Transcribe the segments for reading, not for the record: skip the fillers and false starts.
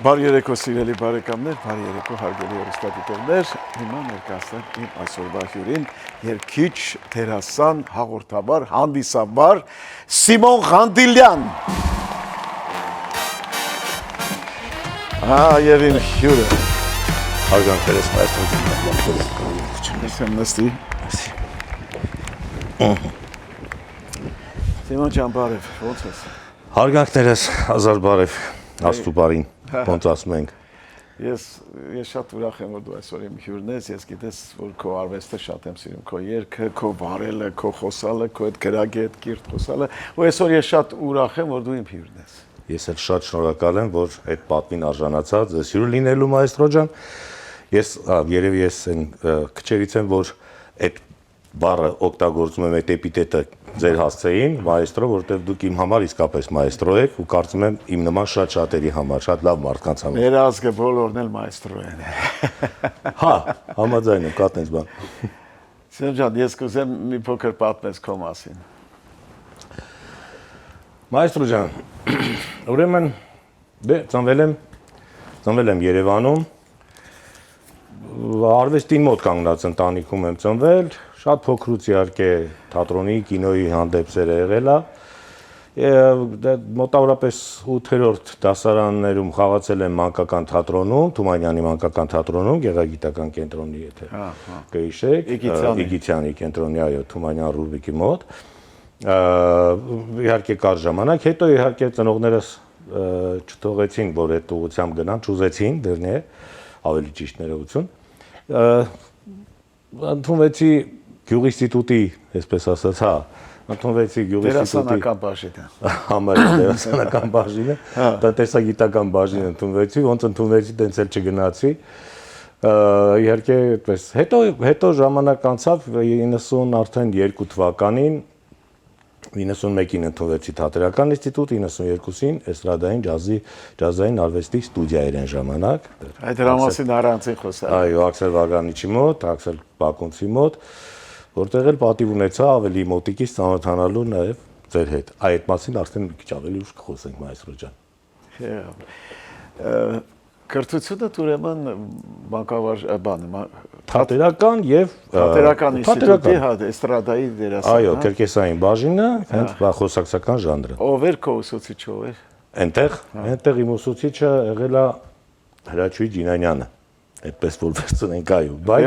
Բարի երեկո սիրելի բարեկամներ, բարի երեկո հարգելի հեռուստադիտողներ, հիմա ներկայացնենք իմ այսօրվա հյուրին, երգիչ, դերասան, հաղորդավար, հանդիսաբար Սիմոն Ղանդիլյան։ Եվ իմ հյուրը։ Հարգանք տերես մայստրո Նստի, նստի։ Սիմոն ջան, բարև, ո՞նց ես։ Հարգանք տերես, հազար բարև, աստու բարին, ոնց ասում ենք։ Ես շատ ուրախ եմ, որ դու այսօր իմ հյուրն ես, ես գիտես, որ քո արվեստը շատ եմ սիրում, քո երգը, քո վարելը, քո խոսալը, քո այդ գրագի այդ կիրթ խոսալը, ու այսօր ես շատ ուրախ եմ, որ դու իմ հյուրն ես։ Ես էլ շատ շնորհակալ եմ, որ այդ պատվին արժանացած ես հյուր լինելու մայստրո ջան։ Ես երևի ես այն քչերից եմ, որ այդ բառը օգտագործում եմ, այդ էպիտետը ձեր հասցեին, մայստրո, որովհետև դուք իմ համար իսկապես մայստրո եք ու կարծում եմ իմ նման շատ շատերի համար, շատ լավ մարդկանց համար։ Մեր ազգը բոլորն էլ մայստրո են։ Հա, համաձայն եմ, կա տենց բան։ Սիմոն ջան, ես կուզեմ մի փոքր պատմես քո մասին։ Մայստրո ջան, ուրեմն ծնվել եմ Երևանում, արվեստին մոտ կանգնած ընտանիքում եմ ծնվել, շատ փոքրուց իհարկե թատրոնի, կինոյի հանդեպ եղել է, մոտավորապես 8-րդ դասարաններում խաղացել եմ մանկական թատրոնում, Թումանյանի մանկական թատրոնում, գեղագիտական կենտրոնի եթե կհիշեք, Իգիթյանի կենտրոնի, այո, Թումանյան Ռուբիկի մոտ, իհարկե կար ժամանակ, հետո իհարկե ծնողներս չթողեցին, որ այդ ուղղությամբ գնան, չուզեցին, դեռնի է, ավելի ճիշտ ներողություն, ընդունվեցի Գյուղինստիտուտի, այսպես ասած, հա, ընդունվեցի Գյուղինստիտուտի դերասանական բաժինը, համարի դերասանական բաժինը, տնտեսագիտական բաժին ընդունվեցի, ոնց ընդունվեցի, տենց էլ չգնացի, իհարկե այդպես, հետո ժամանակ անցավ 92 թվականին, 91-ին ընդունվեցի Թատերական ինստիտուտ, 92-ին էստրադային ջազային արվեստի ստուդիա էր այն ժամանակ։ Այդ դրա մասին առանցին խոսալ։ Այո, Աքսել Վագանիչի մոտ, Աքսել Բակունցի մոտ, որտեղ էլ պատիվ ունեցա ավելի մոտիկից ծանոթանալու նաև ձեր հետ։ Այդ մասին արդեն մի քիչ ավելի ուշ կխոսենք, մայստրո ջան։ Կրթությունը ուրեմն մանկավար բանը Թատերական եւ Թատերական ինստիտուտի էստրադայի դերասան։ Այո, կերկեսային բաժինը, հենց խոսակցական ժանրը։ Ով էր քո ուսուցիչը, ով էր։ Այնտեղ իմ ուսուցիչը եղել է Հրաչուհի Ջինանյանը, այդպես որ վերցնենք, այո, բայց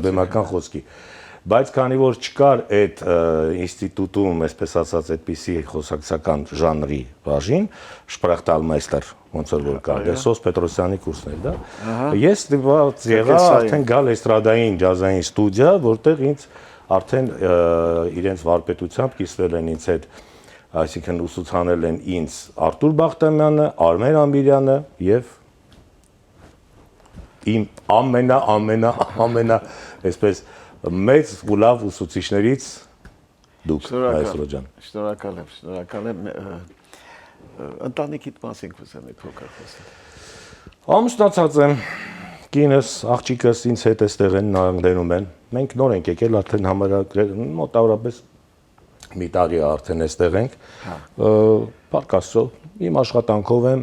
բեմական խոսքի։ Բայց քանի որ չկար այդ ինստիտուտում, այսպես ասած, այդպիսի խոսակցական ժանրի բաժին, Sprachtalmeister, ոնց որ կար, Սոս Պետրոսյանի կուրսն էր դա։ Ես դիմաց եղա արդեն գալ էստրադային ջազային ստուդիա, որտեղ ինձ արդեն իրենց վարպետությամբ կիսվել են ինձ հետ, այսինքն ուսուցանել են ինձ Արտուր Բախտամյանը, Արմեն Ամիրյանը եւ իմ ամենա այսպես մեծ ու լավ ուսուցիչներից դուք, մայստրո ջան։ Շնորհակալ եմ։ Ընտանիքիդ մասին կուզեմ մի փոքր խոսել։ Ամուսնացած եմ, կինս, աղջիկս ինձ հետ էստեղ են նայում են։ Մենք նոր ենք եկել, արդեն մոտավորապես մի տարի արդեն էստեղ ենք։ Փառք Աստծո, իմ աշխատանքով եմ,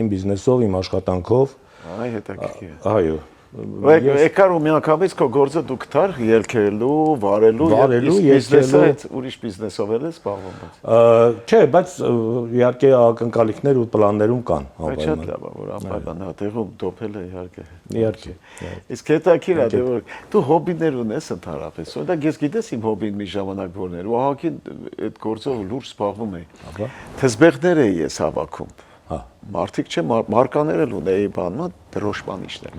իմ բիզնեսով, իմ աշխատանքով։ Այ հետաքրքիր է։ Այո։ Եկար ու միանգամից քո գործը դու գտար երգելու, վարելու, բիզնեսը, ուրիշ բիզնեսով էլ ես զբաղվում։ Չէ, բայց իհարկե ակնկալիքներ ու պլաններում կան։ Այդ շատ լավ է, որ անպայման հատեղում դոփել է իհարկե։ Իհարկե։ Իսկ հետաքրքիր է, որ դու հոբիներ ունես ընդհանրապես։ Օրինակ ես գիտես իմ հոբին մի ժամանակ որն էր, ու ահագին այդ գործով լուրջ զբաղվում էի։ Թզբեղներ էի ես հավաքում։ Մարդիկ չէ, մարկաներ էլ ունեի բանմա, դրոշմանիչներ։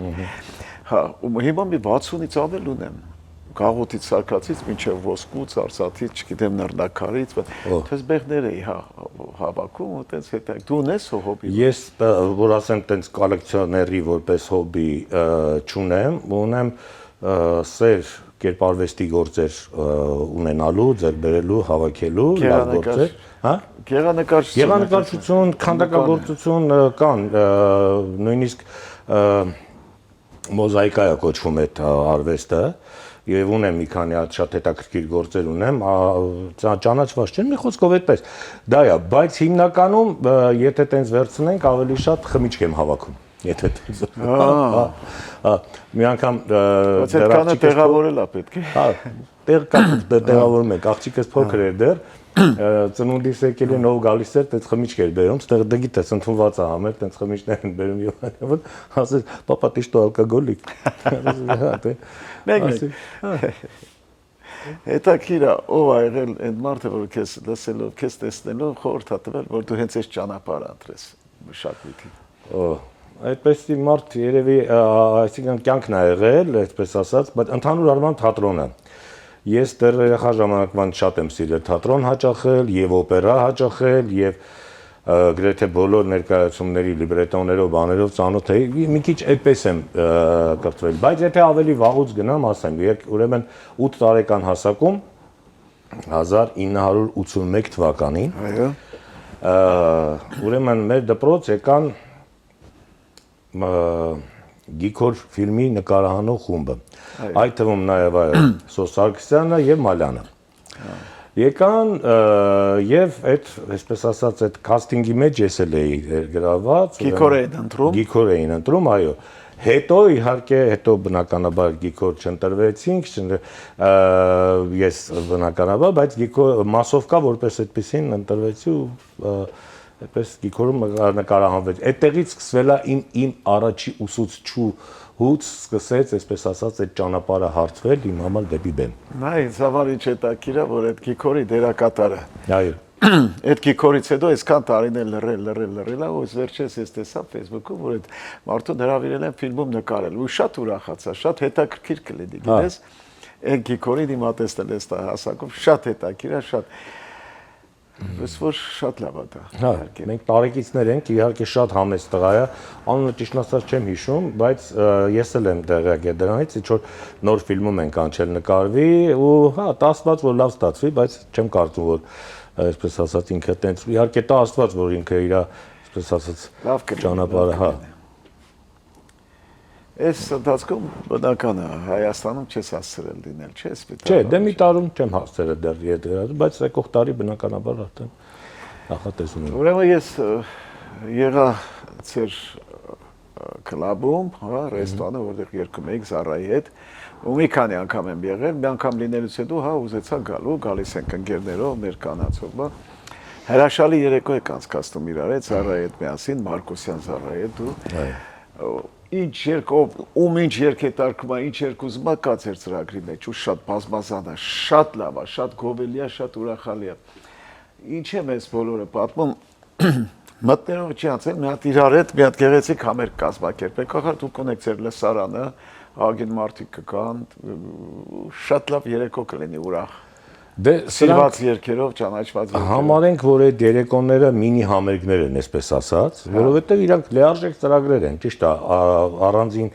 Հա, ու հիմա մի 60-ից ավել ունեմ։ Գաղութից սարքածից մինչև ոսկուց, արծաթից, չգիտեմ, նռնակարից, թզբեղներ էի հավաքում, ու տենց հետ։ Դու ունես հոբի։ Ես որ ասեմ տենց կոլեկցիոների որպես հոբի չունեմ, ունեմ սեր կերպարվեստի գործեր ունենալու, ձեռք բերելու, հավաքելու, լավ գործեր։ Հա? Գեղանկարչություն, քանդակագործություն կան, նույնիսկ մոզաիկա է կոչվում այդ արվեստը, եւ ունեմ մի քանի հատ շատ հետաքրքիր գործեր ունեմ, ճանաչված չեն, մի խոսքով այդպես։ Դա է, բայց հիմնականում եթե տենց վերցնենք, ավելի շատ խմիչք եմ հավաքում։ Եթե տենց։ Մի անգամ դեռ տեղավորելա պետք է։ Հա, տեղավորում ենք, աղջիկս փոքր էր դեռ, ծնունդիս եկել են ով գալիս էր, տենց խմիչք էր բերում, ստեղ դգիտես ընդունված է համեր, տենց խմիչներ են բերում եւ ասես, «Պապա, ты что, алкоголик»։ Հետաքրքիր է, ով ա եղել այդ մարդը, որ քեզ լսելով, քեզ տեսնելով խորհուրդ ա տվել, որ դու հենց այս ճանապարհը ընտրես մշակույթի։ Այդպես մարդ երևի, այսինքն կյանքն ա եղել, այսպես ասած, բայց ընդհանուր առմամբ թատրոնը։ Ես դեռ երեխա ժամանակվան շատ եմ սիրել թատրոն հաճախել եւ օպերա հաճախել եւ գրեթե բոլոր ներկայացումների լիբրետոներով, բաներով ծանոթ էի, մի քիչ այդպես եմ կրթվել, բայց եթե ավելի վաղուց գնամ, ասեմ, ուրեմն 8 տարեկան հասակում 1981 թվականին, այո, ուրեմն մեր դպրոց եկան Գիգոր ֆիլմի նկարահանող խումբը, այդ թվում նաև Սոս Սարգսյանը եւ Մալյանը։ Եկան եւ այդ, այսպես ասած, այդ կաստինգի մեջ ես էլ էի գրաված, Գիգոր էին ընտրում, այո։ Հետո իհարկե, հետո բնականաբար Գիգոր չընտրվեցինք, ես բնականաբար, բայց Գիգոր մասովկա որպես այդպեսին ընտրվեցի ու այդպես Գիգորում նկարահանվեց։ Այդտեղից սկսվել է իմ առաջի ուսուցչուհուց սկսեց, այսպես ասած, այդ ճանապարհը հարթվել իմ համար դեպի բեմ։ Նա ինձ համար ինչ հետաքրքիր է, որ այդ Գիգորի դերակատարը։ Այո։ Այդ Գիգորից հետո այսքան տարիներ լռել, ու վերջերս ես տեսա Facebook-ում, որ այդ մարդուն հրավիրել են ֆիլմում նկարել, ու շատ ուրախացա, շատ հետաքրքիր կլինի, գիտես, այդ Գիգորի դիմատեսնել այս հասակում, շատ հետաքրքիր է, շատ Ось որ շատ լավ է դա։ Հա, մենք տարեկիցներ ենք, իհարկե շատ համեստ տղա է, անունը ճիշտ ասած չեմ հիշում, բայց ես էլ եմ տեղյակ դրանից, ինչ որ նոր ֆիլմում են կանչել նկարվի ու հա, դա աստված որ լավ ստացվի, բայց չեմ կարծում որ այսպես ասած ինքը տենց իհարկե դա աստված որ ինքը իր այսպես ասած ճանապարհը, հա։ Այս ընթացքում բնական է Հայաստանում չես հասցրել լինել, չէ՞, սպիտակ։ Չէ, դե մի տարում չեմ հասցրել դեռ յետերած, բայց եկող տարի բնականաբար արդեն նախատեսում եմ։ Ուրեմն ես եղա ծեր կլաբում, հա, ռեստորանը, որտեղ երգում էինք Զարայի հետ, ու մի քանի անգամ եմ եղել, մի անգամ լինելուց հետո հա ուզեցա գալու, գալիս ենք ընկերներով, մեր կանացով, բա հրաշալի երեկո եք անցկացնում իրար հետ, Զարայի հետ միասին, Մարկոսյան Զարայի հետ ու ինչ երկ, ում ինչ երկ է տարկում է, ինչ երկ ուզում է կացեր ծրագրի մեջ ու շատ բազմազան է, շատ լավ է, շատ գովելի է, շատ ուրախալի է։ Ինչ է մեզ բոլորը պատմում, մտնելով չի անցել, մի հատ իրար հետ, մի հատ գեղեցիկ համերգ կազմակերպեք, ախր դուք ունեք ձեր լսարանը, աղին մարդիկ կգան, շատ լավ երեկո կլինի ուրախ։ Դե սիրված երգերով, ճանաչված երգերով։ Համարենք, որ այդ երեկոները մինի համերգներ են, այսպես ասած, որովհետև իրանք լիարժեք ծրագրեր են, ճիշտ է, առանձին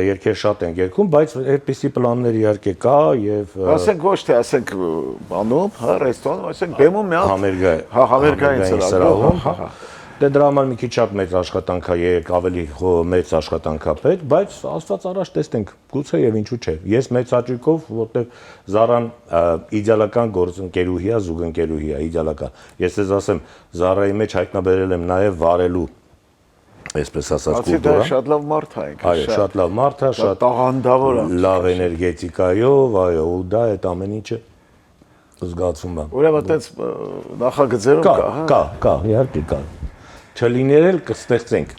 երգեր շատ են երգում, բայց այդպիսի պլաններ իհարկե կա եւ ասենք ոչ թե ասենք բանում, հա, ռեստորանում, ասենք բեմում մի հատ համերգային ծրագրով, հա։ Դե դրա համար մի քիչ շատ մեծ աշխատանք է եկեք, ավելի մեծ աշխատանք է պետք, բայց աստված առաջ տեսնենք, գուցե եւ ինչու՞ չէ։ Ես մեծ հաճույքով, որտեղ Զարան իդեալական գործընկերուհի է, զուգընկերուհի է, իդեալական։ Ես ես ասեմ, Զարայի մեջ հայտնաբերել եմ նաեւ վարելու, այսպես ասած, կուլտուրա։ Շատ լավ մարդ է, այո, շատ լավ մարդ է, շատ տաղանդավոր է, լավ էներգետիկայով, այո, ու դա այդ ամեն ինչը զգացում է։ Ուրեմն այդպես նախագծերում կա, հա։ Կա, իհարկե կա։ Չլինել կստեղծենք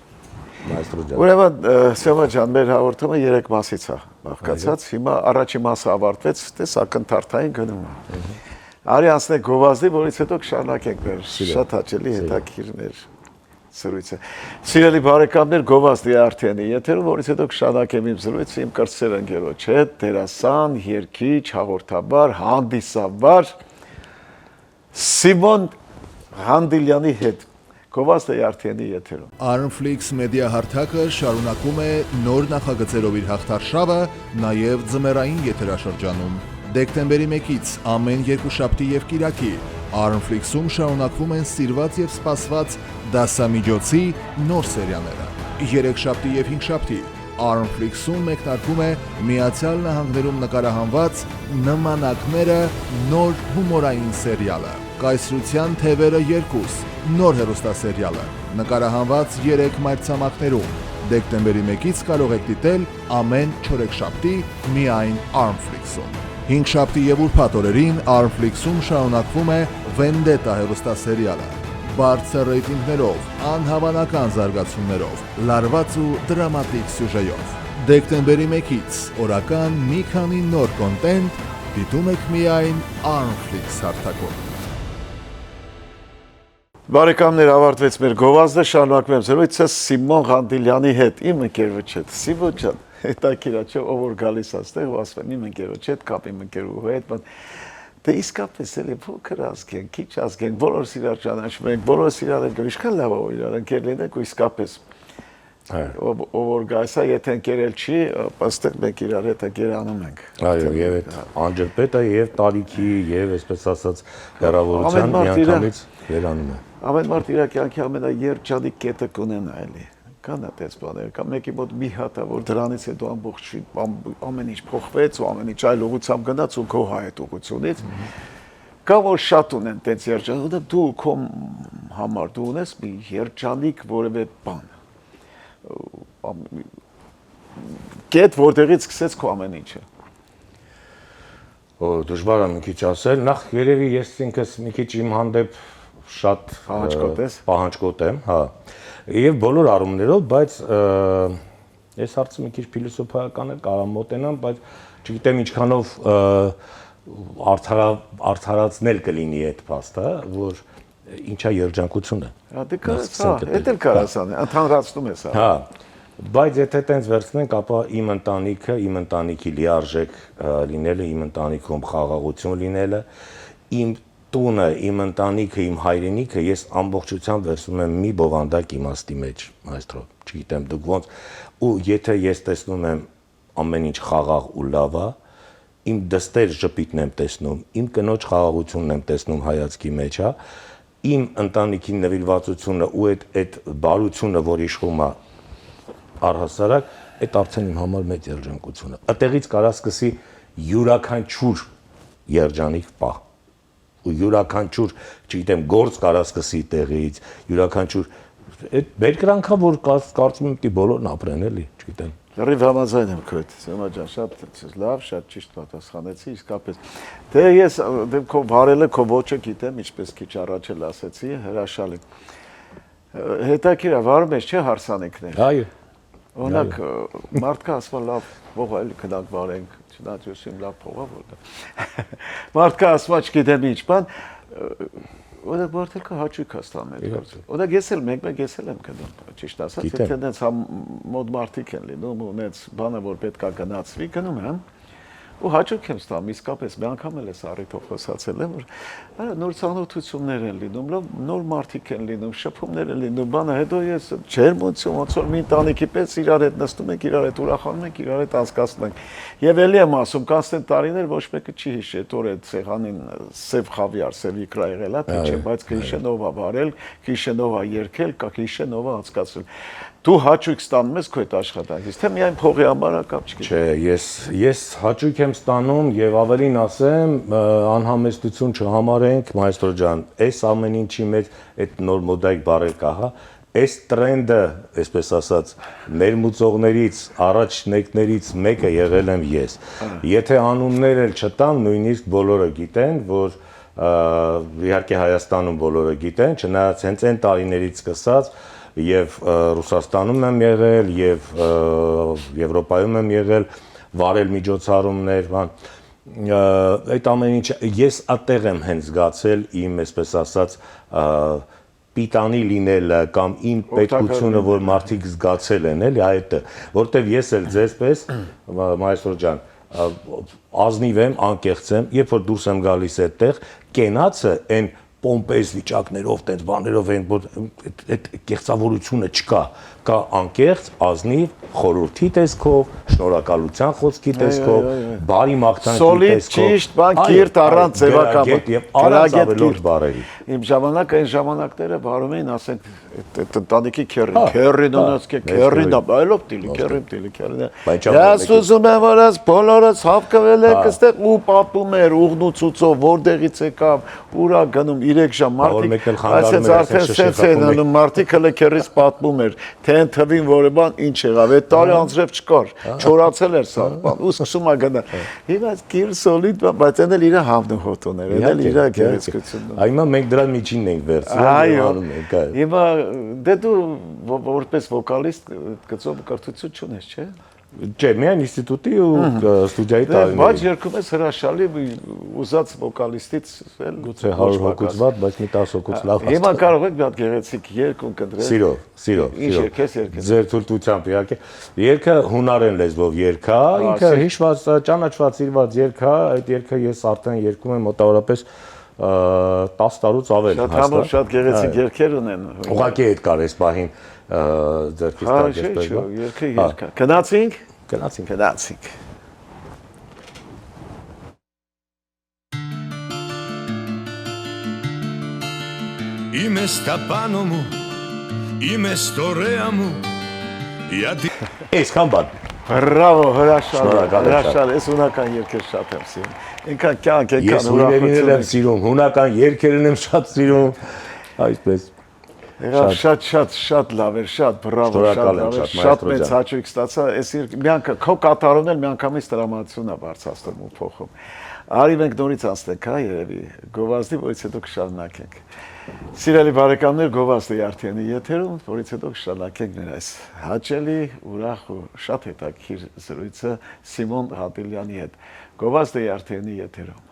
մայստրո ջան։ Ուրեմն Սևա ջան, մեր հաղորդումը 3 մասից է բաղկացած։ Հիմա առաջի մասը ավարտվեց, տես ակնթարթային գնում է։ Արի անցնենք գովազդի, որից հետո կշարունակենք մեր շատ հաճելի հետաքրքիր մեր զրույցը։ Սիրելի բարեկամներ, գովազդի արդյունի եթերում, որից հետո կշարունակեմ իմ զրույցը իմ կրտսեր ընկերոջ հետ, դերասան, երգիչ, հաղորդաբար, հանդիսավար Սիմոն Հանդիլյանի հետ։ Գովազդը արդյունի եթերում։ Armflix Media հարթակը շարունակում է նոր նախագծերով իր հաղթարշավը, նաև ձմեռային եթերաշրջանում։ Դեկտեմբերի 1-ից ամեն երկուշաբթի եւ կիրակի Armflix-ում շարունակվում են սիրված եւ սպասված դասամիջոցի նոր սերիաները։ Երեքշաբթի եւ հինգշաբթի Armflix-ում մեկնարկում է Միացյալ Նահանգներում նկարահանված «Նմանակները» նոր հումորային սերիալը։ Կայսրության թևերը 2 նոր հեռուստասերիալը նկարահանված 3 մայրցամաքներում։ Դեկտեմբերի 1-ից կարող եք դիտել ամեն չորեքշաբթի միայն Armflix-ում։ 5 շաբթի եւ ուրբաթ օրերին Armflix-ում շարունակվում է Vendetta հեռուստասերիալը։ Բարձր ռեյտինգներով, անհավանական զարգացումներով, լարված ու դրամատիկ սյուժեով։ Դեկտեմբերի 1-ից օրական մի քանի նոր կոնտենտ դիտում եք միայն Armflix հարթակում։ Բարեկամներ, ավարտվեց մեր գովազդը, շարունակում եմ զրույցը Սիմոն Ղանդիլյանի հետ, իմ ընկերոջ հետ։ Սիմոն ջան, հետաքրքիր է, ով որ գալիս այստեղ ու ասում իմ ընկերոջ հետ, կապ իմ ընկերուհու հետ, դե իսկապես էլի փոքր ազգ են, քիչ ազգ են, բոլորս իրար ճանաչում ենք, բոլորս իրար ենք, ինչքան լավ է իրար ընկեր լինենք ու իսկապես ով որ գայս է, եթե ընկերել չի, այստեղ մենք իրար հետ գերանում ենք։ Այո, եւ այդ անջրպետը եւ տարիքի եւ այսպես ասած հեռավորության միանգամից վերանում է։ Ամեն մարդ իր կյանքի ամենաերջանիկ կետը կունենա էլի։ Կան այդպես բաներ, կամ մեկի մոտ մի հատ է, որ դրանից հետո ամեն ինչ փոխվեց ու ամեն ինչ այլ ուղղությամբ գնաց ու քո հայտ ուղղությունից։ Կամ որ շատ ունեն տենց երջանիկ, դու քո համար դու ունես մի երջանիկ որևէ բան։ Կետ որտեղից սկսեց քո ամեն ինչը։ Դժվար է մի քիչ ասել, նախ երևի ես ինքս մի քիչ իմ հանդեպ շատ պահանջկոտ եմ, հա, եւ բոլոր առումներով, բայց այս հարցը մի քիչ փիլիսոփայական է, կարող մոտենամ, բայց չգիտեմ ինչքանով արդարացնել կլինի այդ փաստը, որ ինչա երջանկությունը։ Հա, դե կարաս, էդ էլ կարաս անի, ընդհանրացնում ես, հա։ Հա, բայց եթե տենց վերցնենք, ապա իմ ընտանիքը, իմ ընտանիքի լիարժեք լինելը, իմ ընտանիքում խաղաղություն լինելը, իմ տունը, իմ ընտանիքը, իմ հայրենիքը ես ամբողջությամբ վերցնում եմ մի բովանդակ իմաստի մեջ, մայստրո, չգիտեմ դուք ոնց, ու եթե ես տեսնում եմ ամեն ինչ խաղաղ ու լավ է, իմ դստեր ժպիտն եմ տեսնում, իմ կնոջ խաղաղությունն եմ տեսնում հայացքի մեջ, հա, իմ ընտանիքի նվիրվածությունը ու այդ բարությունը, որ իշխում է առհասարակ, այդ արդեն իմ համար մեծ երջանկություն է։ Այդտեղից կարա սկսի յուրաքանչյուր երջանիկ պահ։ Ու յուրաքանչյուր, չգիտեմ, գործ կարա սկսի տեղից, յուրաքանչյուր այդ բերկրանքա, որ կարծում եմ պիտի բոլորն ապրեն, էլի, չգիտեմ։ Լրիվ համաձայն եմ քո հետ, Սեմա ջան, շատ լավ, շատ ճիշտ պատասխանեցի, իսկապես։ Դե ես քո բարելը, քո ոճը գիտեմ, ինչպես քիչ առաջ էլ ասեցի, հրաշալի։ Հետաքրքիր է, վարում ես, չէ՞ հարսանիքներ։ Այո։ Օրինակ, մարդկա ասում լավ, ողա էլի գնանք վարենք, չնայած լավ փողա որտե։ Մարդկա ասում չգիտեմ ինչ բան, օրինակ մարդը հաճույք է ստանում այդ գործը։ Օրինակ ես էլ մեկ-մեկ ես էլ եմ գնում, ճիշտ ասած, եթե այնց մոտ մարդիկ են լինում ու այնց բանը որ պետքա գնացվի, գնում եմ ու հաճույք եմ ստանում, իսկապես մի անգամ էլ ես առիթով խոսացել եմ, որ նոր ծանոթություններ են լինում, նոր մարդիկ են լինում, շփումներ են լինում, բանը հետո ես ջերմություն, ոնց որ մի ընտանիքի պես իրար հետ նստում ենք, իրար հետ ուրախանում ենք, իրար հետ անցկացնում ենք։ Եվ էլի եմ ասում, կանցնեն տարիներ ոչ մեկը չի հիշի, այդ օր այդ սեղանին սև խավիար, սև իկրա եղել է, թե չէ, բայց կհիշեն ով է վարել, կհիշեն ով է երգել, կհիշեն ով է անցկացրել։ Դու հաճույք ստանում ես քո այդ աշխատանքից, թե միայն փողի համար է կապ չկա։ Չէ, ես հաճույք եմ ստանում եւ ավելին ասեմ, անհամեստություն չհամարենք, մայստրո ջան, այս ամեն ինչի մեջ այդ նոր մոդայիկ բառեր կա, հա, այս տրենդը, այսպես ասած, ներմուծողներից, առաջնեկներից մեկը եղել եմ ես։ Եթե անուններ էլ չտամ, նույնիսկ բոլորը գիտեն, որ իհարկե Հայաստանում բոլորը գիտեն, չնայած հենց այն տարիներից սկսած եւ Ռուսաստանում եմ եղել եւ Եվրոպայում եմ եղել, վարել միջոցառումներ, բան այդ ամեն ինչը ես այդտեղ եմ հենց զգացել իմ, այսպես ասած, պիտանի լինելը կամ իմ պետքությունը, որ մարդիկ զգացել են, էլի այդը, որտեվ ես էլ ձեզպես, մայստրո ջան, ազնիվ եմ, անկեղծ եմ, երբ որ դուրս եմ գալիս այդտեղ, կենացը այն պոմպեզ վիճակներով, տենց բաներով են, որ այդ կեղծավորությունը չկա, կա անկեղծ, ազնիվ, խորհրդի տեսքով, շնորհակալության խոսքի տեսքով, բարի մաղթանքի տեսքով, սոլիդ, ճիշտ, բան, կիրթ առանց ձևակապը, եւ առանց ավելորդ բառերի։ Իմ ժամանակը այն ժամանակները բարում էին, ասենք, այդ ընտանիքի քերրին ունեցք, քերրին դա բայլով տիլի, քերրին։ Ես ուզում եմ որ ես բոլորս հավաքվել եք այստեղ ու պատմում էր ուղնուցուցով որտեղից եկավ, ուրա գնում 3 ժամ մարդիկ, արդեն սենց են անում մարդիկ հələ քերրից պատմում էր, թե այն թվին որը բան ինչ եղավ, այդ տարի անձրև չկար, չորացել էր սա, բան, ու սկսում է գնալ։ Հիմա գիր սոլիդ, բայց այն էլ իր հավն ու հոտոներ, այն էլ իր գեղեցկությունն։ Հիմա մենք դրա միջինն ենք վերցրել։ Հիմա դե դու որպես վոկալիստ գծով կրթություն չունես, չէ՞։ Չէ, միայն ինստիտուտի ու ստուդիայի տարիներին։ Բայց երգում ես հրաշալի ուզած վոկալիստից էլ գուցե 100 հոգուց վատ, բայց մի 10 հոգուց լավ հաստատ։ Հիմա կարող եք մի հատ գեղեցիկ երգ ընտրել։ Սիրով։ Ինչ երգ ես երգել։ Ձեր թույլտվությամբ իհարկե։ Երգը հունարեն լեզվով երգ է, ինքը հիշված, ճանաչված իրված երգ է, այդ երգը ես արդեն երգում եմ մոտավորապես 10 տարուց ավել հաստատ։ Շատ գեղեցիկ երգեր ունեն։ Ուղղակի այդ կար այս պահին ձերքից տակ էսպես։ Երգը երգ է։ Գնացինք։ Ime stapanomu, ime storeamu, Այսքան բան։ Բրավո, հրաշալի, ես ունական երգեր շատ եմ սիրում։ Ինքան կյանք, Ես հույրերին եմ սիրում, հունական երգերին եմ շատ սիրում, այսպես։ Շատ լավ էր, շատ բրավո, շատ մեծ հաճույք ստացա, այս երգը քո կատարումն էլ միանգամից տրամադրություն է բարձրացնում ու փոխում։ Արի մենք նորից անցնենք, հա, երևի, գովազդի, որից հետո կշարունակենք։ Սիրելի բարեկամներ, գովազդի արդյունի եթերում, որից հետո կշարունակենք մեր այս հաճելի, ուրախ ու շատ հետաքրքիր զրույցը Սիմոն Հատիլյանի հետ։ Գովազդի արդյունի եթերում։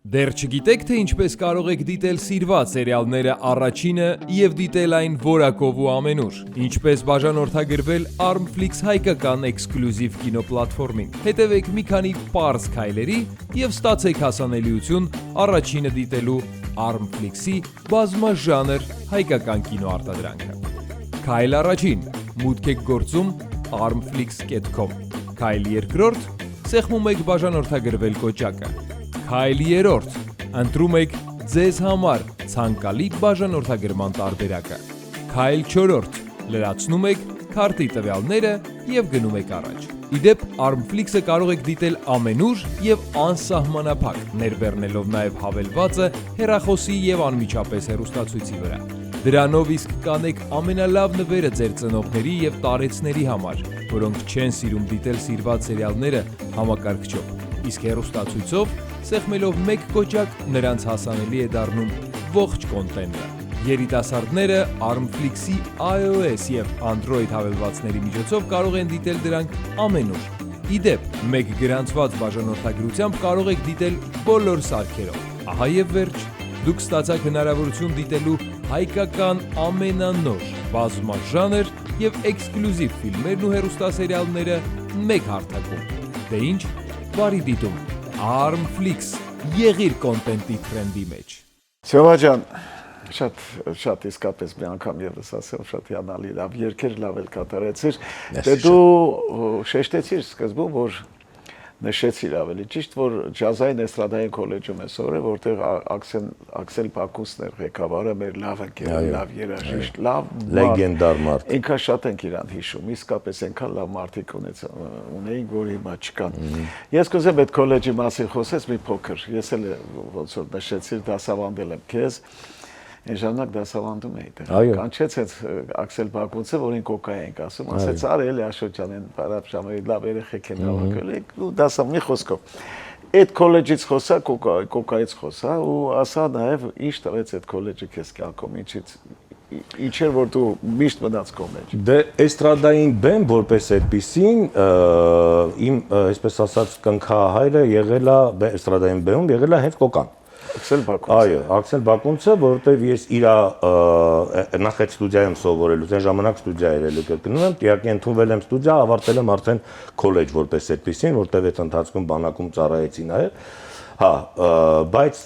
Դեռ չգիտեք, թե ինչպես կարող եք դիտել սիրված սերիալները առաջինը և դիտել այն որակով ու ամենուր։ Ինչպես բաժանորդագրվել Armflix հայկական էքսկլյուզիվ կինոպլատֆորմին։ Հետևեք մի քանի պարզ քայլերի և ստացեք հասանելիություն առաջինը դիտելու Armflix-ի բազմաժանր հայկական կինոարտադրանքը։ Քայլ առաջին. մուտք եք գործում armflix.com։ Քայլ երկրորդ. սեղմում եք բաժանորդագրվել կոճակը։ Քայլ երրորդ. ընտրում եք ձեզ համար ցանկալի բաժանորդագրման տարբերակը։ Քայլ չորրորդ. լրացնում եք քարտի տվյալները և գնում եք առաջ։ Իդեպ Armflix-ը կարող եք դիտել ամենուր և անսահմանափակ, ներբեռնելով նաև հավելվածը հեռախոսի և անմիջապես հեռուստացույցի վրա։ Դրանով իսկ կանեք ամենալավ նվերը ձեր ծնողների և տարեցների համար, որոնք չեն սիրում դիտել սիրված սերիալները համակարգչով, իսկ հեռուստացույցով սեղմելով մեկ կոճակ նրանց հասանելի է դառնում ողջ կոնտենտը։ Երիտասարդները Armflix-ի iOS և Android հավելվածների միջոցով կարող են դիտել դրանք ամենուր։ Իդեպ, մեկ գրանցված բաժանորդագրությամբ կարող եք դիտել բոլոր սարքերով։ Ահա և վերջ, դուք ստացաք հնարավորություն դիտելու հայկական ամենանոր, բազմաժանր և էքսկլյուզիվ ֆիլմերն ու հեռուստասերիալները մեկ հարթակում։ Դե ինչ, բարի դիտում, Armflix, եղիր կոնտենտի թրենդի մեջ։ Սյոմա ջան, շատ իսկապես մի անգամ ևս ասեմ, շատ հիանալի լավ երգեր լավ էլ կատարեցիր։ Դե դու շեշտեցիր սկզբում, որ նշեցիր ավելի ճիշտ, որ ջազային էստրադային քոլեջում է սովորել, որտեղ Աքսել Բակունցն էր ղեկավարը, մեր լավ ընկեր, լավ երաժիշտ, լավ լեգենդար մարդ։ Ինքան շատ ենք իրան հիշում, իսկապես այնքան լավ մարդիկ ունեին, որ հիմա չկան։ Ես կուզեմ այդ քոլեջի մասին խոսես մի փոքր։ Ես էլ ոնց որ նշեցիր, դասավանդել եմ քեզ։ Այն ժամանակ դասավանդում էի դեռ։ Կանչեց այդ Աքսել Բակունցը, որին կոկա էինք ասում, ասեց արի էլի Աշոջան, այն բարապ ժամերի լավ երեխեք են հավաքել, ու դասավ մի խոսքով։ Այդ քոլեջից խոսա, կոկայից խոսա ու ասա նաև ինչ տվեց այդ քոլեջը քեզ կյանքում, ինչ էր որ դու միշտ մնաց քո մեջ։ Դե էստրադային բեմ որպես այդպեսին իմ այսպես ասած կնքահայրը եղել է էստրադային բեմում եղել է հենց կոկան։ Աքսել Բակունցը։ Այո, Աքսել Բակունցը, որովհետև ես իր նախ այդ ստուդիայում սովորելուց այն ժամանակ ստուդիա էր ելել կրկնում եմ, իհարկե ընդունվել եմ ստուդիա, ավարտել եմ արդեն քոլեջ որպես այդպեսին, որտեղ այդ ընթացքում բանակում ծառայեցի նաև։ Հա, բայց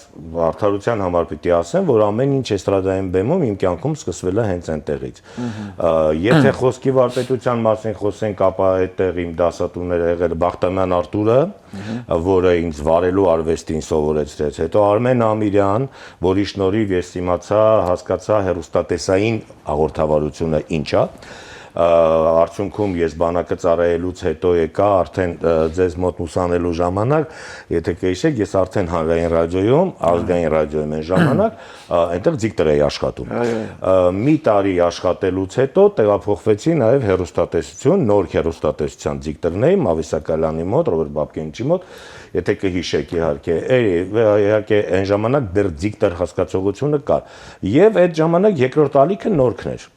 արդարության համար պիտի ասեմ, որ ամեն ինչ էստրադային բեմում իմ կյանքում սկսվել է հենց այնտեղից։ Եթե խոսքի վարպետության մասին խոսենք, ապա այդտեղ իմ դասատուները եղել Բախտամյան Արտուրը, որը ինձ վարելու արվեստին սովորեցրեց, հետո Արմեն Ամիրյան, որի շնորհիվ ես իմացա, հասկացա հեռուստատեսային հաղորդավարությունը ինչ է։ Արդյունքում ես բանակը ծառայելուց հետո եկա արդեն ձեզ մոտ ուսանելու ժամանակ, եթե կհիշեք, ես արդեն հանրային ռադիոյում, ազգային ռադիոյում այն ժամանակ այնտեղ դիկտոր էի աշխատում։ Մի տարի աշխատելուց հետո տեղափոխվեցի նաև հեռուստատեսություն, նոր հեռուստատեսության դիկտորն էի Մավիսակալյանի մոտ, Ռոբերտ Բաբկենիչի մոտ, եթե կհիշեք իհարկե այն ժամանակ դեռ դիկտոր հասկացողությունը կար։ Եվ այդ ժամանակ երկրորդ ալիքը նորքն էր։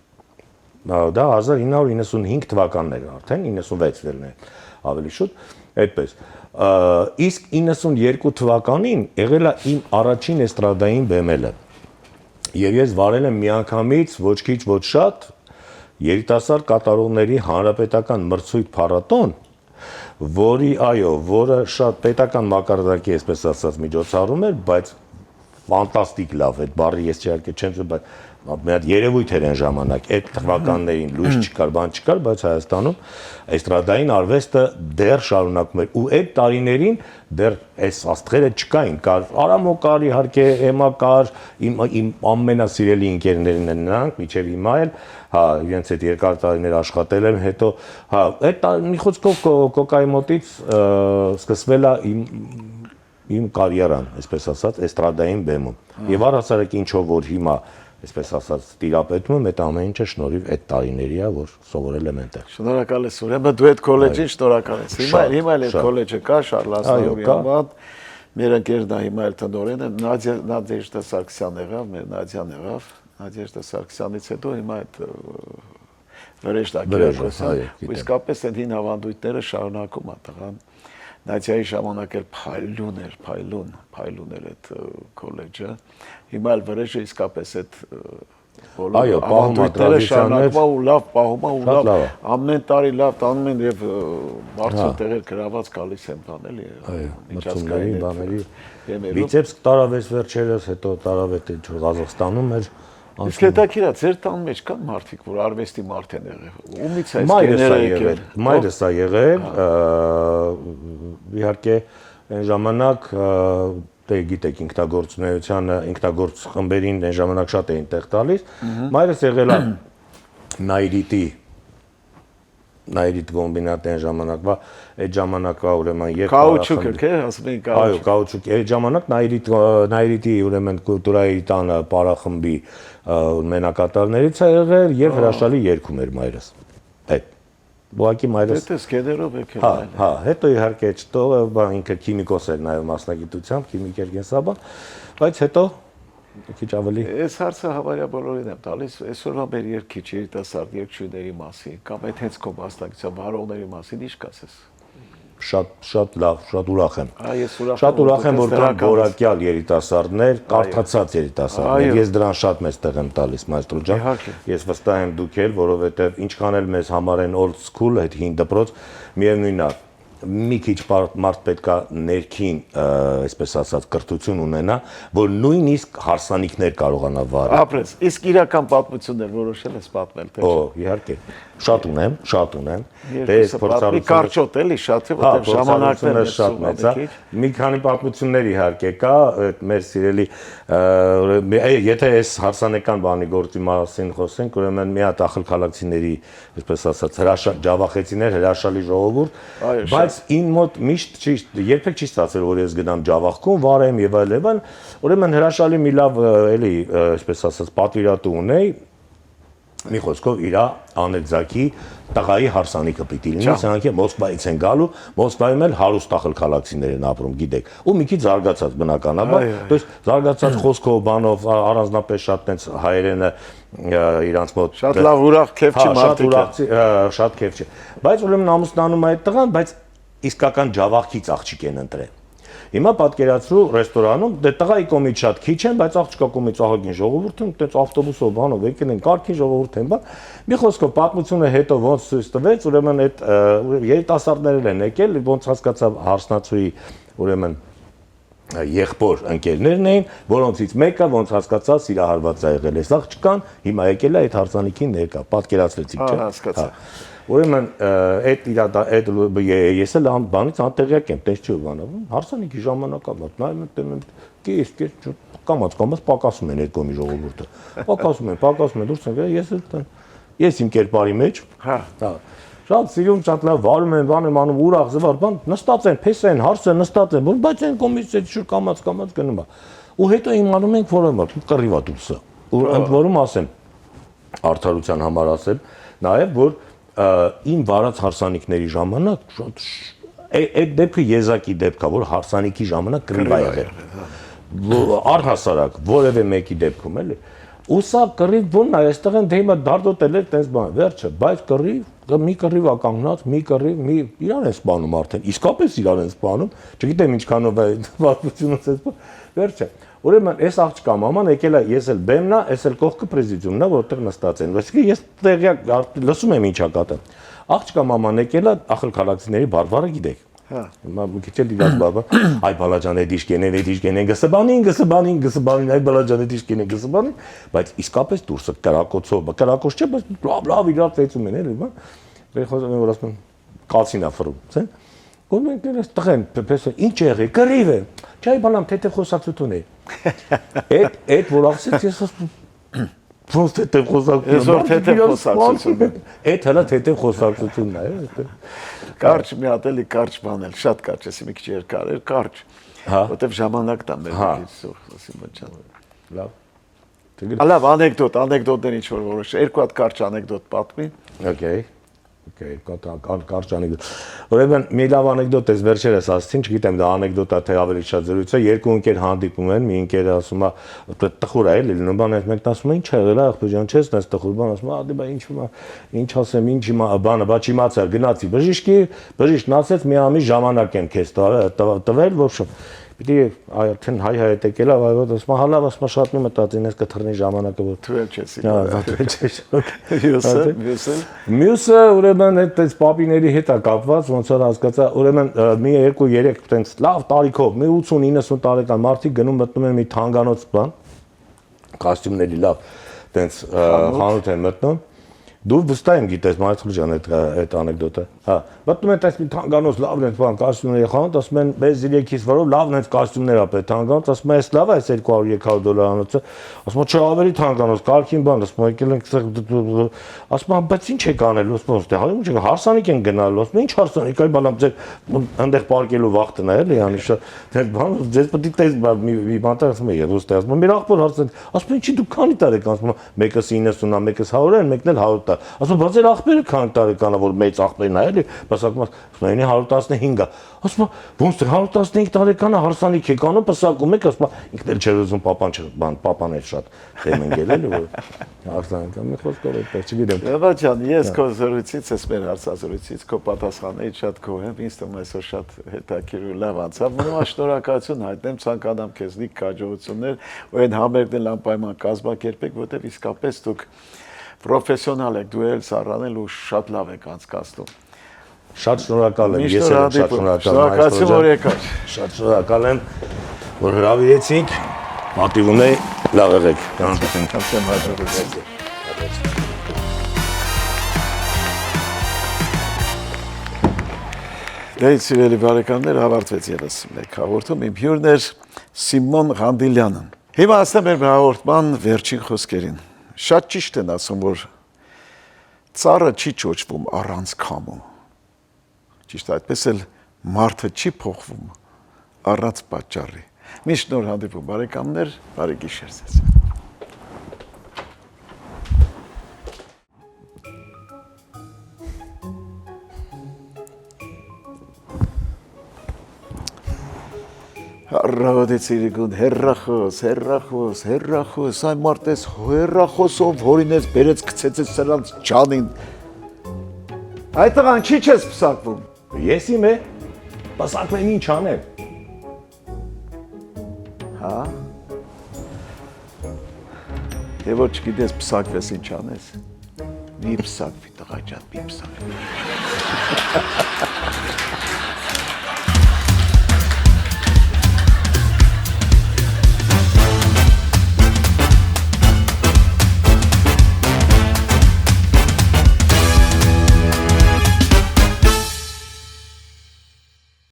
Դա 1995 թվականներ արդեն, 96 վերն է ավելի շուտ, այդպես։ Իսկ 92 թվականին եղել է իմ առաջին էստրադային բեմելը։ Եվ ես վարել եմ միանգամից ոչ քիչ ոչ շատ երիտասարդ կատարողների հանրապետական մրցույթ փառատոն, որը շատ պետական մակարդակի, այսպես ասած, միջոցառում էր, բայց ֆանտաստիկ լավ, այդ բառը ես իհարկե չեմ ասում, բայց մի հատ երևույթ էր այն ժամանակ, այդ թվականներին լույս չկար, բան չկար, բայց Հայաստանում էստրադային արվեստը դեռ շարունակում էր, ու այդ տարիներին դեռ այս աստղերը չկային, կար Արամո կար, իհարկե Էմա կար, իմ ամենասիրելի ընկերներն են նրանք, մինչև հիմա էլ, հա, իրենց հետ երկար տարիներ աշխատել եմ, հետո, հա, այդ մի խոսքով Կոկայի մոտից սկսվել է իմ կարիերան, այսպես ասած, էստրադային բեմում։ Եվ առհասարակ ինչով որ հիմա այսպես ասած տիրապետում այդ ամեն ինչը շնորհիվ այդ տարիների է, որ սովորել եմ այնտեղ։ Շնորհակալ ես, ուրեմն դու այդ քոլեջին շնորհակալ ես։ Հիմա էլ այդ քոլեջը կա, Շարլ Ազնավուրի անվան, մեր ընկերն է հիմա էլ տնօրեն է, Նադեժդա Սարգսյան եղավ, մեր Նադյան եղավ, Նադեժդա Սարգսյանից հետո հիմա այդ Վրեժտա Կիրակոսյան, ու իսկապես այդ հին ավանդույթները շարունակում է տղան։ Նադյայի ժամանակ էլ փայլուն էր այդ քոլեջը։ Հիմա էլ Վրեժը իսկապես այդ բոլոր ավանդույթները շարունակվում ու լավ պահում ու լավ ամեն տարի լավ տանում են եւ բարձր տեղեր գրաված գալիս են բան էլի միջազգային բաների Վիցեփսկ տարավեց վերջերս, հետո տարավեց Ղազախստանում էր Իսկ հետաքրքիր է, ձեր տան մեջ կան մարդիկ, որ արվեստի մարդ են եղել։ Ումից է գեները եկել։ Մայրս է եղել, իհարկե այն ժամանակ դե գիտեք ինքնագործ խմբերին այն ժամանակ շատ էին տեղ տալիս։ Մայրս եղել է Նայրիտ կոմբինատ այն ժամանակվա, այդ ժամանակվա ուրեմն երբ Կաուչուկ է, ասում են կաուչուկ։ Այո, կաուչուկ։ Այդ ժամանակ Նայրիտի ուրեմն կուլտուրայի տանը պարախմբի մենակատարներից է եղել եւ հրաշալի երգում էր մայրս։ Այդ Ուղղակի մայրս։ Դե սկեներով եկել է։ Հա, հետո իհարկե չտողը ինքը քիմիկոս էր նաեւ մասնագիտությամբ, քիմիկ էր կենսաբան, բայց հետո քիչ ավելի։ Այս հարցը հավանաբար բոլորին եմ տալիս, այսօրվա մեր երկիչ երիտասարդ երգչուհիների մասին կամ այդ հենց քո մասնակցության վարողների մասին ինչ կասես։ Շատ լավ, շատ ուրախ եմ։ Շատ ուրախ եմ, որ կան որակյալ երիտասարդներ, կարդացած երիտասարդներ։ Ես դրան շատ մեծ տեղ եմ տալիս, մայստրո ջան։ Ես վստահ եմ դուք էլ, որովհետև ինչքան էլ մեզ համարեն old school, այդ հին դպրոց, միևնույնն է, մի քիչ մարդ պետք է ներքին, այսպես ասած, կրթություն ունենա, որ նույնիսկ հարսանիքներ կարողանա վարել։ Ապրես, իսկ իրական պատմություններ որոշել ես պատմել, թե՞ Օ, իհարկե։ Շատ ունեմ։ Դե փորձառություն կարճոտ էլի շատ է, որտեղ ժամանակները շատ մեծ է։ Մի քանի պատմություններ իհարկե կա, այդ մեր սիրելի եթե այս հարսանեկան բանի գործի մասին խոսենք, ուրեմն մի հատ ախալքալակցիների, այսպես ասած, ջավախեցիներ, հրաշալի ժողովուրդ, բայց ին մոտ միշտ երբեք չի ստացել, որ ես գնամ ջավախքում, վարեմ եւ այլն, ուրեմն հրաշալի մի լավ էլի, այսպես ասած, պատվիրատու ունեի մի խոսքով իր անեծակի տղայի հարսանիքը պիտի լինի, սրանք Մոսկվայից են գալու, Մոսկվայում էլ հարուստ ախալքալակցիներ են ապրում, գիտեք, ու մի քիչ զարգացած բնականաբար, то есть զարգացած խոսքով, բանով, առանձնապես շատ տենց հայերենը իրանց մոտ շատ լավ ուրախ քեֆ չի մարդիկ, շատ քեֆ չի, բայց ուրեմն ամուսնանում է այդ տղան, բայց իսկական ջավախից աղջիկ են ընտրել։ Հիմա պատկերացրու ռեստորանում, դե տղայի կողմից շատ քիչ են, բայց աղջկա կողմից ահագին ժողովուրդ են, այդպես ավտոբուսով բանով եկել են, կարգին ժողովուրդ են, բան։ Մի խոսքով պատմությունը հետո ոնց ցույց տվեց, ուրեմն այդ երիտասարդներն են եկել, ոնց հասկացա հարսնացուի, ուրեմն եղբոր ընկերներն էին, որոնցից մեկը ոնց հասկացա սիրահարված է եղել այս աղջկան, հիմա եկել է այդ հարսանիքին ներկա, պատկերացրեցիք, չէ՞։ Հասկացա։ Ուրեմն այդ ես էլ բանից անտեղյակ եմ, տես չի բանավ, հարսանիքի ժամանակա մոտ նայում եմ, կես կամած պակասում են այդ կողմի ժողովուրդը։ Պակասում են, դուրս են, ես իմ կերպարի մեջ, շատ սիրում, շատ լավ վարում են, բան անում, ուրախ զվար, բան նստած են, փես են, հարս են, նստած են, բայց այն կողմից այդ շուտ կամած գնում է։ Ու հետո իմանում ենք, որ կռիվա դուրսը։ Ու ընդ որում ասեմ, արդարության համար ասեմ, նաև որ իմ վարած հարսանիքների ժամանակ այդ դեպքը եզակի դեպք է, որ հարսանիքի ժամանակ կռիվ է եղել։ Առհասարակ որևէ մեկի դեպքում էլի։ Ու սա կռիվ ո՞րն է, այստեղ են դե հիմա դարդոտել էր տես բան, վերջը, բայց մի կռիվ է կանգնած, մի կռիվ, իրան են սպանում արդեն, իսկապես իրան են սպանում, չգիտեմ ինչքանով է վարպետությունը ցես, վերջը։ Ուրեմն այս աղջկա մաման եկել է, ես էլ բեմն է, ես էլ կողքը պրեզիդիումն է, որտեղ նստած են։ Այսինքն ես տեղյակ լսում եմ ինչա կատը։ Աղջկա մաման եկել է, ախր քալակցիների բարբարը գիտեք։ Հիմա մի քիչ էլ դիված բաբա, այ բալաջան է դիշկեն գսբանին, այ բալաջան է դիշկեն, բայց իսկապես դուրսը կրակոցով, կրակոց չէ, բայց լավ իրար ծեծում են, էլի, բա։ Խոսում են, որ ասում են, կալցին է ֆռում, ցե։ Ու մենք դες տղեն, պես ինչ եղի, կռիվ է։ Չէ, բանամ թեթև խոսակցություն է։ Այդ որ ասեց, ես ասում Ոնց թեթև խոսակցություն։ Այդ հələ թեթև խոսակցությունն է, Կարճ մի հատ էլի կարճ բան էլ, շատ կարճ, էսի մի քիչ երկար էր, կարճ։ Որտեվ ժամանակն է մեր ասի մնաց։ Լավ։ Լավ, անեկդոտներ ինչ որ որոշ, երկու հատ կարճ անեկդոտ պատմի։ Okay, կարճ անեկդոտ։ Ուրեմն մի լավ անեկդոտ էս վերջերս ասեցին, չգիտեմ դա անեկդոտ է թե ավելի շատ զրույց է, երկու ընկեր հանդիպում են, մի ընկերը ասում է տխուր է էլի, բան այդ մեկն ասում է ինչ եղել է ախպեր ջան, չես նես տխուր, բան ասում է, ադի բա ինչ ասեմ, ինչ բանը, բա չիմացա, գնացի բժիշկն ասեց մի ամիս ժամանակ եմ քեզ տվել, որ Պիտի այդեն հայ-հայտ եկել է, այո, ասում հալավ, ասում շատ մի մտածին ես կթռնի ժամանակը, որ թույլ չես։ Մյուսը ուրեմն այդ պապիների հետ է կապված, ոնց որ հասկացա, ուրեմն մի 2-3 տենց լավ տարիքով, մի 80-90 տարեկան մարդիկ գնում մտնում են մի թանգանոց բան, կոստյումների լավ, տենց խանութ են մտնում Դու վստահ եմ գիտես Մարիթ ջան այդ անեկդոտը։ Հա, մտնում են տես մի թանգանոց լավն են բան կոստյումների խանութ, ասում են մեզ իրեքից վարով լավն են կոստյումներ ապ այդ թանգանոց, ասում են էս լավ է, այս 200-300 դոլարանոցը, ասում են չէ ավելի թանգանոց, կարգին բան, ասում են եկել ենք ասում են բայց ինչ եք անել, ասում են ստեղ ինչ հարսանիք են գնալու, ասում են ինչ հարսանիք, այ բանամ ձեր այնտեղ պարկելու վախտն է էլի, անիշա, դե բան ձեզ պետք է տես մի բան ասում են Ռուսաստան, ասում են մեր աղբոր հարսանիք, ասում են ինչի դու քանի տարեկան, ասում են մեկը 90-ա, մեկը 100 են, մեկն էլ 100 Ասում բայց էր աղբերը քանի տարեկան է որ մեծ աղբերն է էլի, բասակում ասում են 115-ա։ Ասում ոնց է 115 տարեկանը հարսանիք եք անում, բասակում եք, ասում ինքն էլ չէր ուզում պապան էր շատ դեմ ընկել էլի որ հարսանիք մի խոսքով այդպես չգիտեմ։ Լավա ջան, ես քո զրույցից, ես մեր հարցազրույցից քո պատասխաններից շատ գոհ եմ, ինձ թվում է այսօր շատ հետաքրքիր ու լավ անցավ։ Ուրեմն շնորհակալություն հայտնեմ, ցանկանամ քեզ լիք քաջողություններ, ու այն համերգն էլ անպայման կազմակերպեք, որտեղ իսկապես դուք Պրոֆեսիոնալ եք, դու էլ սառանել ու շատ լավ եք անցկացնում։ Շատ շնորհակալ եմ, ես էլ շատ շնորհակալություն որ եկար։ Շատ շնորհակալ եմ, որ հրավիրեցիք, պատիվում է, լավ եղեք։ Կանցեմ հաջողություն։ Դե սիրելի բարեկամներ, հավարտվեց ևս մեկ հաղորդում, իմ հյուրն էր Սիմոն Ղանդիլյանը։ Հիմա ասեմ մեր հաղորդման վերջին խոսքերին։ Շատ ճիշտ են ասում, որ ծառը չի ճոճվում առանց քամու։ Ճիշտ այդպես էլ մարդը չի փոխվում առանց պատճառի։ Մի շնորհ հանդիպում բարեկամներ, բարի գիշեր ձեզ։ Ռավադեցիրիկուն հերրախոս, այ մարդես հերրախոսով հորինես բերեց գցեցեց սրանց ջանին։ Այդ տղան չի չես պսակվում։ Ես իմ է, պսակվեմ ինչ անեմ։ Հա։ Եվ որ չգիտես պսակվես ինչ անես։ Մի պսակվի տղա ջան, մի պսակվի։